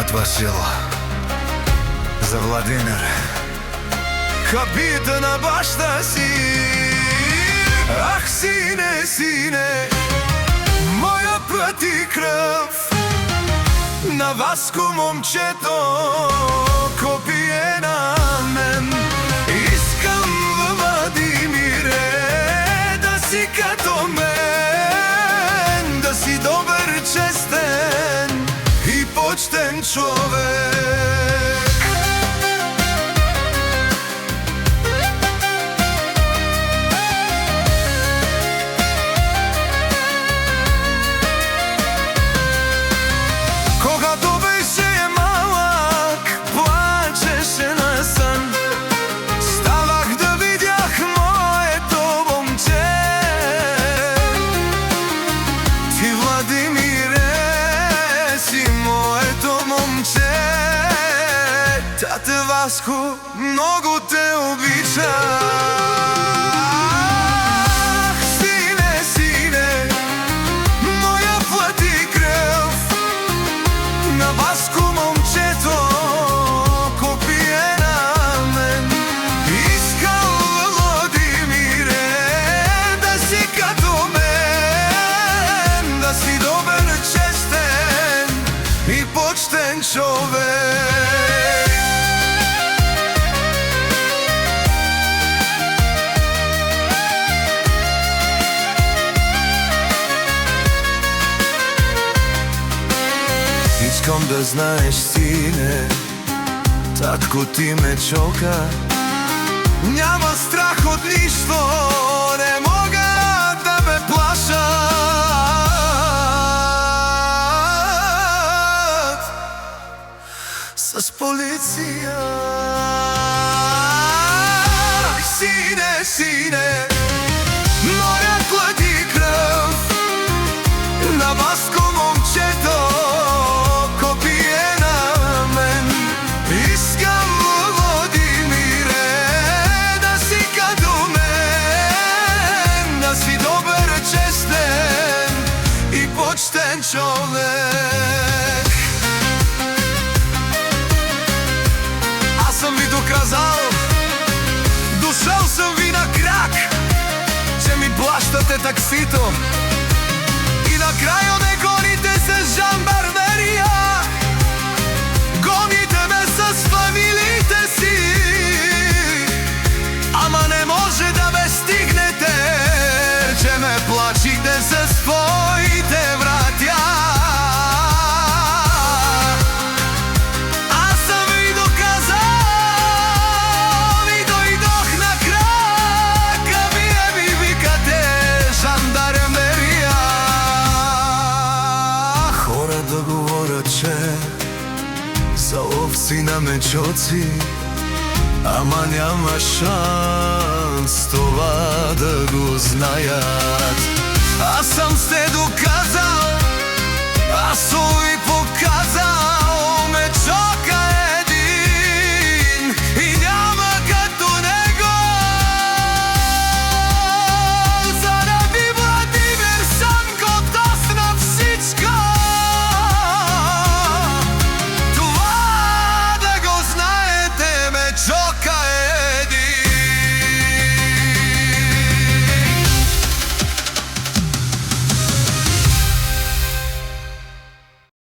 от Васил за Владимир, капитана баща си. Ах, сине, сине, моя път и кръв, на Васко момчето, копие на мен. Искам, Владимире, да си като мен, да си добър, честен и почтен човек. Тате Васко, много те обича. Ах, сине, сине, моя плът и кръв, на Васко момчето, копие на мен. Искам, Владимире, да си като мен, да си добър, честен и почтен човек. Искам да знаеш, сине, татко ти ме чока. Няма страх от нищо, не мога да ме плашат с полиция. Сине, сине, моя плът и кръв, на Васко момчето, почтен човек. Аз съм ви доказал, дошъл съм ви на крак, че ми плащате таксито и накрая не гоните с жандармерия. Гоните ме с фамилиите си, ама не може да ме стигнете, че ме плачите със своите братя. Аз съм ви доказал и дойдох на крак, а вие ми викате жандармерия. Хора да говорят, че са овци на мечоци, ама няма шанс това да го знаят.